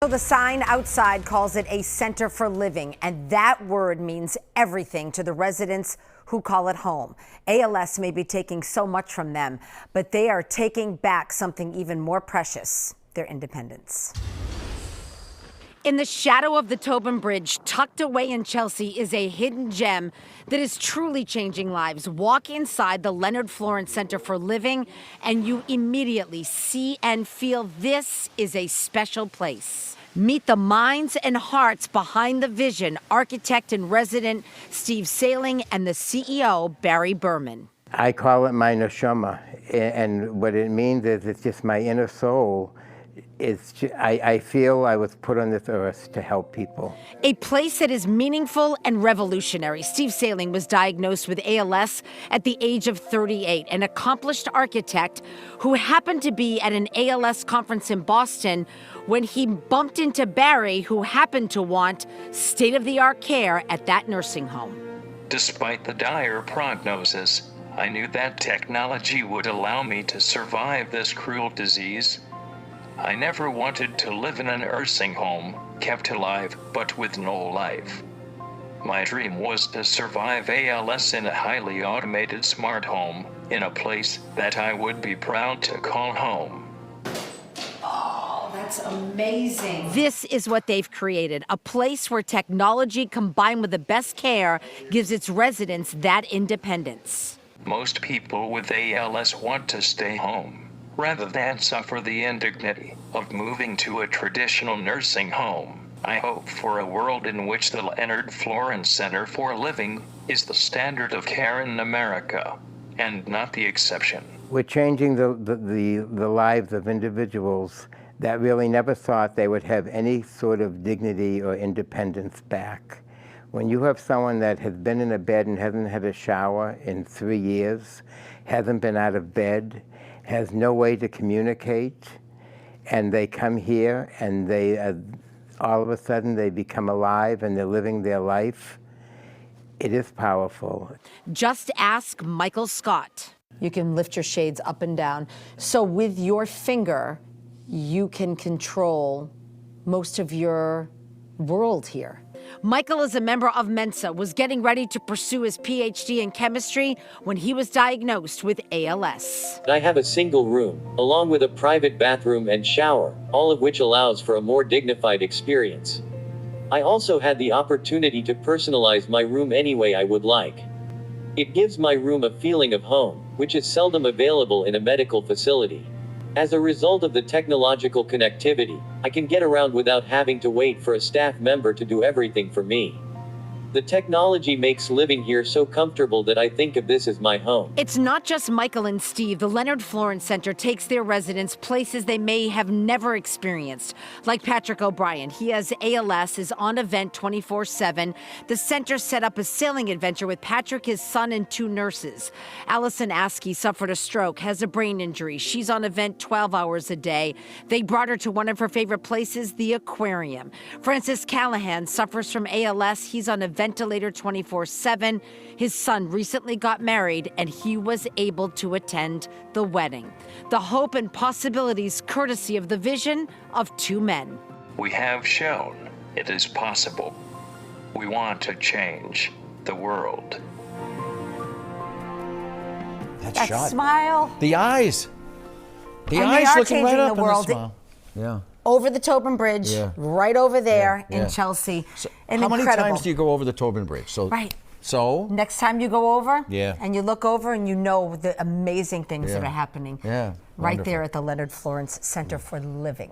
So the sign outside calls it a center for living, and that word means everything to the residents who call it home. ALS may be taking so much from them, but they are taking back something even more precious, their independence. In the shadow of the Tobin Bridge, tucked away in Chelsea, is a hidden gem that is truly changing lives. Walk inside the Leonard Florence Center for Living, and you immediately see and feel this is a special place. Meet the minds and hearts behind the vision, architect and resident Steve Sailing and the CEO, Barry Berman. I call it my neshama, and what it means is it's just my inner soul. I feel I was put on this earth to help people. A place that is meaningful and revolutionary. Steve Sailing was diagnosed with ALS at the age of 38, an accomplished architect who happened to be at an ALS conference in Boston when he bumped into Barry, who happened to want state-of-the-art care at that nursing home. Despite the dire prognosis, I knew that technology would allow me to survive this cruel disease. I never wanted to live in a nursing home, kept alive but with no life. My dream was to survive ALS in a highly automated smart home, in a place that I would be proud to call home. Oh, that's amazing. This is what they've created, a place where technology combined with the best care gives its residents that independence. Most people with ALS want to stay home, rather than suffer the indignity of moving to a traditional nursing home. I hope for a world in which the Leonard Florence Center for Living is the standard of care in America, and not the exception. We're changing the lives of individuals that really never thought they would have any sort of dignity or independence back. When you have someone that has been in a bed and hasn't had a shower in 3 years, hasn't been out of bed, has no way to communicate, and they come here and they all of a sudden they become alive and they're living their life, it is powerful. Just ask Michael Scott. You can lift your shades up and down. So with your finger, you can control most of your world here. Michael is a member of Mensa, was getting ready to pursue his PhD in chemistry when he was diagnosed with ALS. I have a single room, along with a private bathroom and shower, all of which allows for a more dignified experience. I also had the opportunity to personalize my room any way I would like. It gives my room a feeling of home, which is seldom available in a medical facility. As a result of the technological connectivity, I can get around without having to wait for a staff member to do everything for me. The technology makes living here so comfortable that I think of this as my home. It's not just Michael and Steve. The Leonard Florence Center takes their residents places they may have never experienced. Like Patrick O'Brien, he has ALS, is on event 24/7. The center set up a sailing adventure with Patrick, his son, and 2 nurses. Allison Askey suffered a stroke, has a brain injury. She's on event 12 hours a day. They brought her to one of her favorite places, the aquarium. Francis Callahan suffers from ALS. He's on a ventilator 24/7. His son recently got married and he was able to attend the wedding. The hope and possibilities courtesy of the vision of 2 men. We have shown it is possible. We want to change the world. That shot. Smile. The eyes. The And they eyes are looking right changing up the in world. the smile. Yeah. Over the Tobin Bridge, Yeah. right over there Yeah. in Chelsea. So And how many incredible. times do you go over the Tobin Bridge? Right. So Next time you go over, Yeah. and you look over and you know the amazing things that Yeah. are happening Yeah. right Wonderful. there at the Leonard Florence Center for Living.